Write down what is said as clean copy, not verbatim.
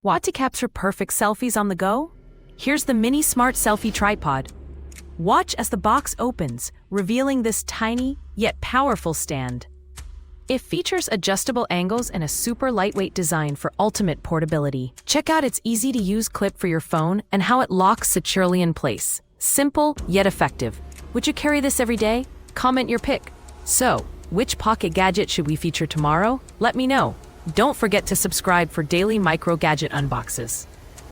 Want to capture perfect selfies on the go? Here's the mini smart selfie tripod. Watch as the box opens, revealing this tiny yet powerful stand. It features adjustable angles and a super lightweight design for ultimate portability. Check out its easy-to-use clip for your phone and how it locks securely in place. Simple yet effective. Would you carry this every day? Comment your pick. So, which pocket gadget should we feature tomorrow? Let me know. Don't forget to subscribe for daily micro gadget unboxes.